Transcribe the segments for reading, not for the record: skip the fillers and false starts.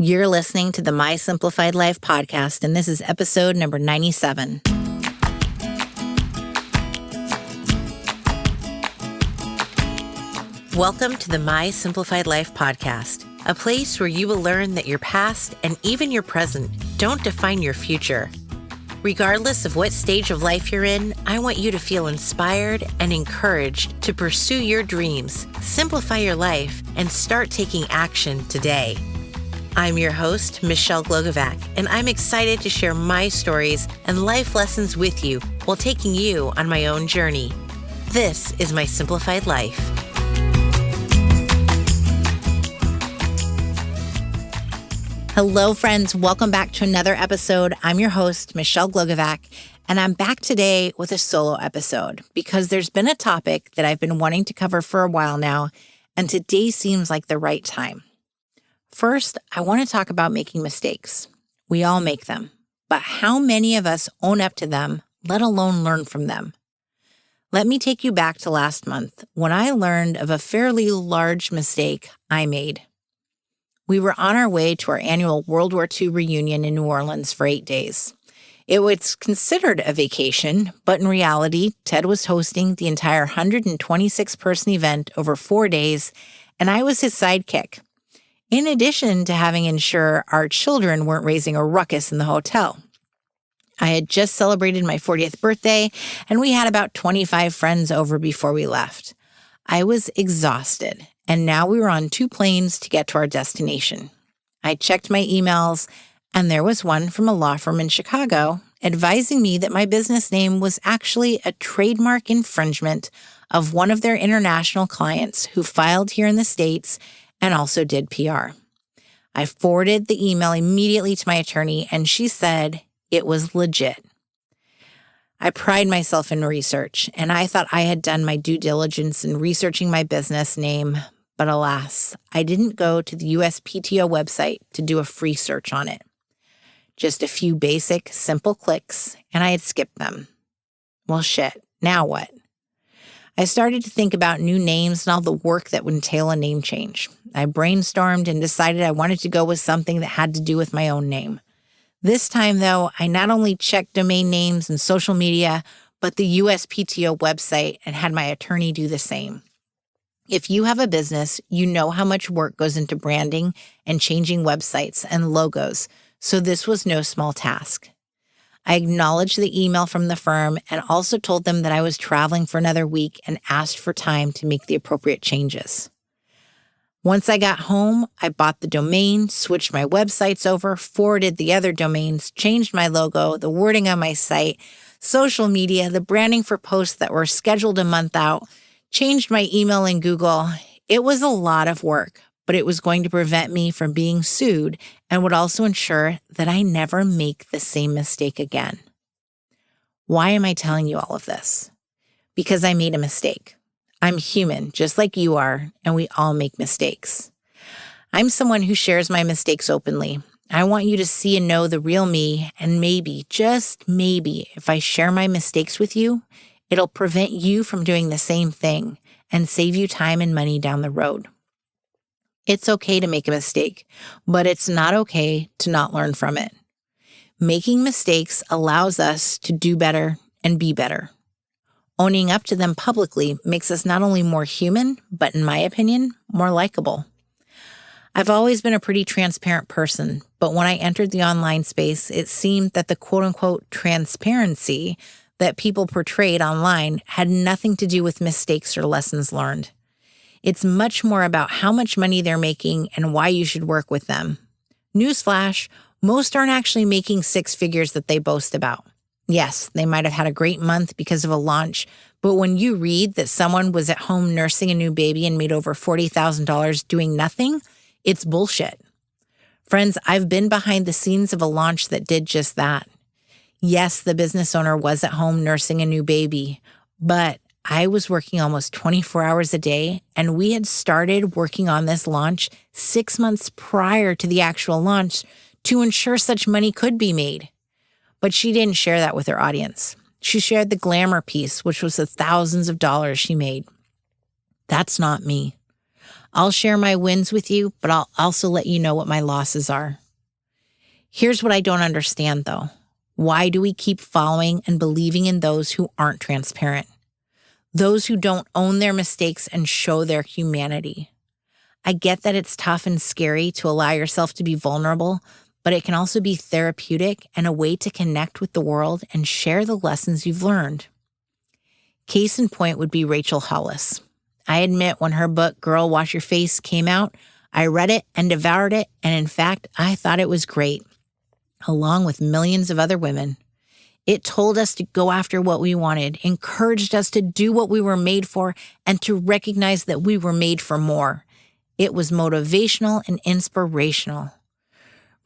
You're listening to the My Simplified Life podcast, and this is episode number 97. Welcome to the My Simplified Life podcast, a place where you will learn that your past and even your present don't define your future. Regardless of what stage of life you're in, I want you to feel inspired and encouraged to pursue your dreams, simplify your life, and start taking action today. I'm your host, Michelle Glogovac, and I'm excited to share my stories and life lessons with you while taking you on my own journey. This is My Simplified Life. Hello, friends. Welcome back to another episode. I'm your host, Michelle Glogovac, and I'm back today with a solo episode because there's been a topic that I've been wanting to cover for a while now, and today seems like the right time. First, I want to talk about making mistakes. We all make them, but how many of us own up to them, let alone learn from them? Let me take you back to last month when I learned of a fairly large mistake I made. We were on our way to our annual World War II reunion in New Orleans for 8 days. It was considered a vacation, but in reality, Ted was hosting the entire 126-person event over 4 days, and I was his sidekick. In addition to having ensured our children weren't raising a ruckus in the hotel. I had just celebrated my 40th birthday, and we had about 25 friends over before we left. I was exhausted, and now we were on 2 planes to get to our destination. I checked my emails, and there was one from a law firm in Chicago advising me that my business name was actually a trademark infringement of one of their international clients who filed here in the States and also did PR. I forwarded the email immediately to my attorney, and she said it was legit. I pride myself in research, and I thought I had done my due diligence in researching my business name, but alas, I didn't go to the USPTO website to do a free search on it. Just a few basic, simple clicks, and I had skipped them. Well, shit, now what? I started to think about new names and all the work that would entail a name change. I brainstormed and decided I wanted to go with something that had to do with my own name. This time, though, I not only checked domain names and social media, but the USPTO website and had my attorney do the same. If you have a business, you know how much work goes into branding and changing websites and logos, so this was no small task. I acknowledged the email from the firm and also told them that I was traveling for another week and asked for time to make the appropriate changes. Once I got home, I bought the domain, switched my websites over, forwarded the other domains, changed my logo, the wording on my site, social media, the branding for posts that were scheduled a month out, changed my email in Google. It was a lot of work, but it was going to prevent me from being sued and would also ensure that I never make the same mistake again. Why am I telling you all of this? Because I made a mistake. I'm human, just like you are, and we all make mistakes. I'm someone who shares my mistakes openly. I want you to see and know the real me, and maybe, just maybe, if I share my mistakes with you, it'll prevent you from doing the same thing and save you time and money down the road. It's okay to make a mistake, but it's not okay to not learn from it. Making mistakes allows us to do better and be better. Owning up to them publicly makes us not only more human, but in my opinion, more likable. I've always been a pretty transparent person, but when I entered the online space, it seemed that the quote-unquote transparency that people portrayed online had nothing to do with mistakes or lessons learned. It's much more about how much money they're making and why you should work with them. Newsflash, most aren't actually making 6 figures that they boast about. Yes, they might have had a great month because of a launch, but when you read that someone was at home nursing a new baby and made over $40,000 doing nothing, it's bullshit. Friends, I've been behind the scenes of a launch that did just that. Yes, the business owner was at home nursing a new baby, but I was working almost 24 hours a day, and we had started working on this launch 6 months prior to the actual launch to ensure such money could be made. But she didn't share that with her audience. She shared the glamour piece, which was the thousands of dollars she made. That's not me. I'll share my wins with you, but I'll also let you know what my losses are. Here's what I don't understand, though. Why do we keep following and believing in those who aren't transparent? Those who don't own their mistakes and show their humanity. I get that it's tough and scary to allow yourself to be vulnerable, but it can also be therapeutic and a way to connect with the world and share the lessons you've learned. Case in point would be Rachel Hollis. I admit when her book, Girl, Wash Your Face, came out, I read it and devoured it, and in fact, I thought it was great, along with millions of other women. It told us to go after what we wanted, encouraged us to do what we were made for, and to recognize that we were made for more. It was motivational and inspirational.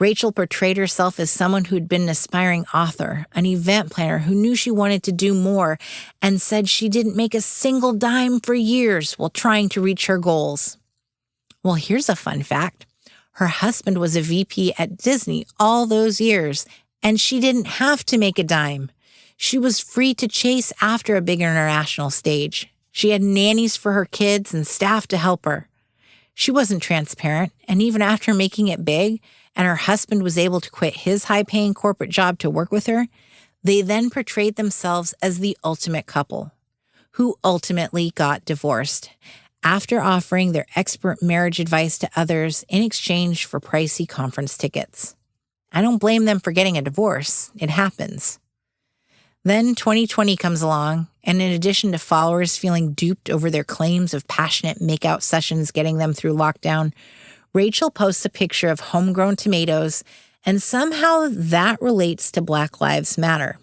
Rachel portrayed herself as someone who'd been an aspiring author, an event planner who knew she wanted to do more, and said she didn't make a single dime for years while trying to reach her goals. Well, here's a fun fact. Her husband was a VP at Disney all those years, and she didn't have to make a dime. She was free to chase after a big international stage. She had nannies for her kids and staff to help her. She wasn't transparent, and even after making it big, and her husband was able to quit his high-paying corporate job to work with her, they then portrayed themselves as the ultimate couple, who ultimately got divorced after offering their expert marriage advice to others in exchange for pricey conference tickets. I don't blame them for getting a divorce. It happens. Then 2020 comes along, and in addition to followers feeling duped over their claims of passionate makeout sessions getting them through lockdown, Rachel posts a picture of homegrown tomatoes, and somehow that relates to Black Lives Matter.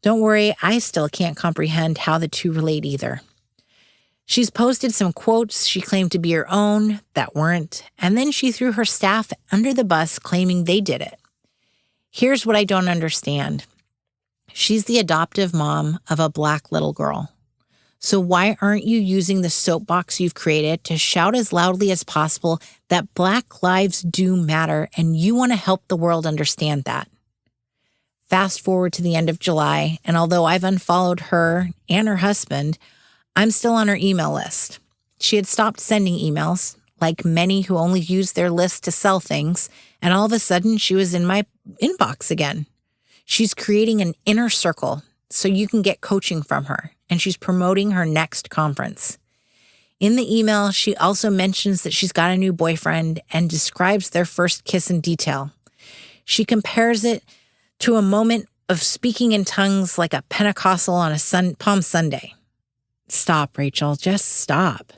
Don't worry, I still can't comprehend how the two relate either. She's posted some quotes she claimed to be her own that weren't, and then she threw her staff under the bus claiming they did it. Here's what I don't understand. She's the adoptive mom of a Black little girl. So why aren't you using the soapbox you've created to shout as loudly as possible that Black lives do matter and you want to help the world understand that? Fast forward to the end of July, and although I've unfollowed her and her husband, I'm still on her email list. She had stopped sending emails, like many who only use their list to sell things, and all of a sudden she was in my inbox again. She's creating an inner circle so you can get coaching from her, and she's promoting her next conference. In the email, she also mentions that she's got a new boyfriend and describes their first kiss in detail. She compares it to a moment of speaking in tongues like a Pentecostal on a Palm Sunday. Stop, Rachel, just stop.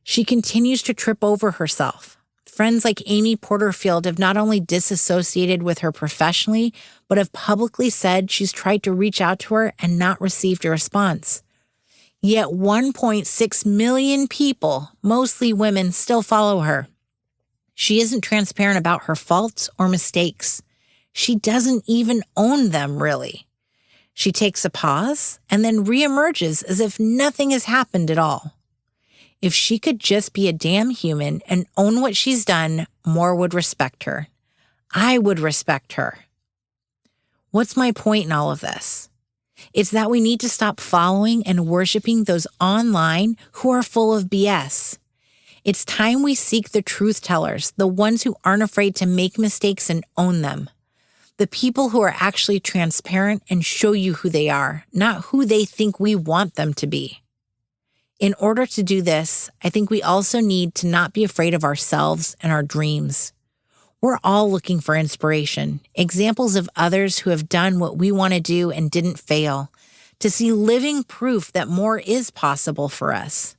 She continues to trip over herself. Friends like Amy Porterfield have not only disassociated with her professionally, but have publicly said she's tried to reach out to her and not received a response. Yet 1.6 million people, mostly women, still follow her. She isn't transparent about her faults or mistakes. She doesn't even own them, really. She takes a pause and then reemerges as if nothing has happened at all. If she could just be a damn human and own what she's done, more would respect her. I would respect her. What's my point in all of this? It's that we need to stop following and worshiping those online who are full of BS. It's time we seek the truth tellers, the ones who aren't afraid to make mistakes and own them. The people who are actually transparent and show you who they are, not who they think we want them to be. In order to do this, I think we also need to not be afraid of ourselves and our dreams. We're all looking for inspiration, examples of others who have done what we want to do and didn't fail, to see living proof that more is possible for us.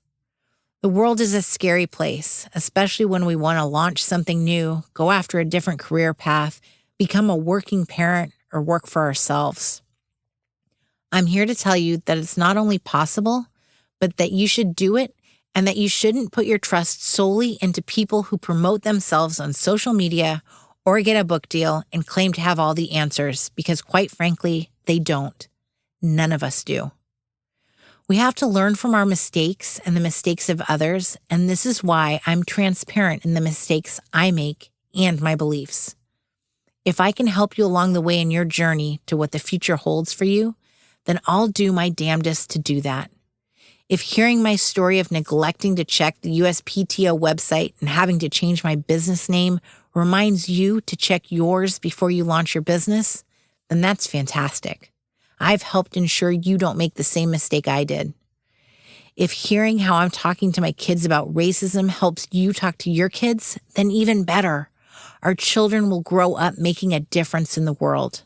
The world is a scary place, especially when we want to launch something new, go after a different career path, become a working parent, or work for ourselves. I'm here to tell you that it's not only possible, but that you should do it and that you shouldn't put your trust solely into people who promote themselves on social media or get a book deal and claim to have all the answers, because quite frankly, they don't. None of us do. We have to learn from our mistakes and the mistakes of others, and this is why I'm transparent in the mistakes I make and my beliefs. If I can help you along the way in your journey to what the future holds for you, then I'll do my damnedest to do that. If hearing my story of neglecting to check the USPTO website and having to change my business name reminds you to check yours before you launch your business, then that's fantastic. I've helped ensure you don't make the same mistake I did. If hearing how I'm talking to my kids about racism helps you talk to your kids, then even better. Our children will grow up making a difference in the world.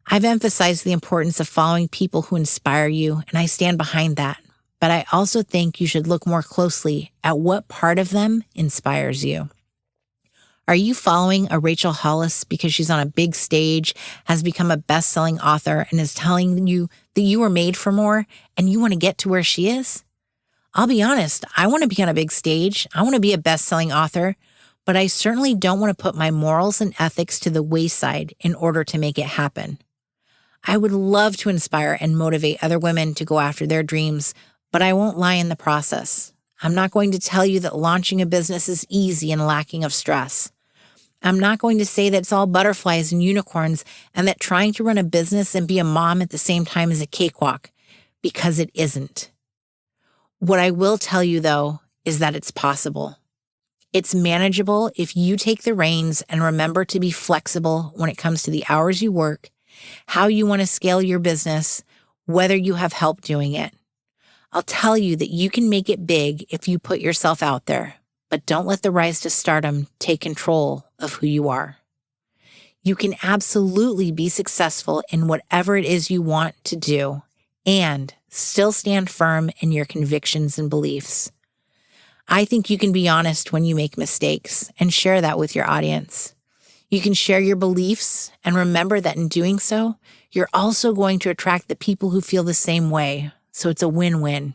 I've emphasized the importance of following people who inspire you, and I stand behind that. But I also think you should look more closely at what part of them inspires you. Are you following a Rachel Hollis because she's on a big stage, has become a best-selling author, and is telling you that you were made for more and you want to get to where she is? I'll be honest, I want to be on a big stage. I want to be a best-selling author, but I certainly don't want to put my morals and ethics to the wayside in order to make it happen. I would love to inspire and motivate other women to go after their dreams, but I won't lie in the process. I'm not going to tell you that launching a business is easy and lacking of stress. I'm not going to say that it's all butterflies and unicorns and that trying to run a business and be a mom at the same time is a cakewalk, because it isn't. What I will tell you, though, is that it's possible. It's manageable if you take the reins and remember to be flexible when it comes to the hours you work, how you want to scale your business, whether you have help doing it. I'll tell you that you can make it big if you put yourself out there, but don't let the rise to stardom take control of who you are. You can absolutely be successful in whatever it is you want to do and still stand firm in your convictions and beliefs. I think you can be honest when you make mistakes and share that with your audience. You can share your beliefs and remember that in doing so, you're also going to attract the people who feel the same way. So it's a win-win.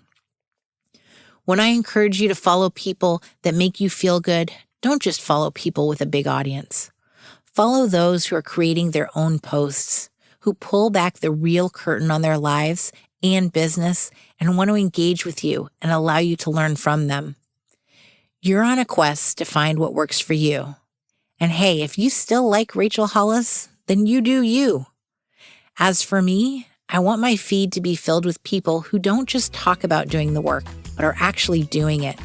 When I encourage you to follow people that make you feel good, don't just follow people with a big audience. Follow those who are creating their own posts, who pull back the real curtain on their lives and business and want to engage with you and allow you to learn from them. You're on a quest to find what works for you. And hey, if you still like Rachel Hollis, then you do you. As for me, I want my feed to be filled with people who don't just talk about doing the work, but are actually doing it.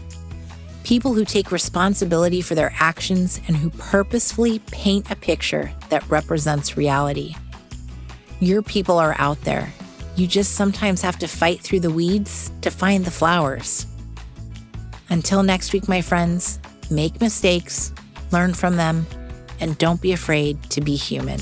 People who take responsibility for their actions and who purposefully paint a picture that represents reality. Your people are out there. You just sometimes have to fight through the weeds to find the flowers. Until next week, my friends, make mistakes, learn from them, and don't be afraid to be human.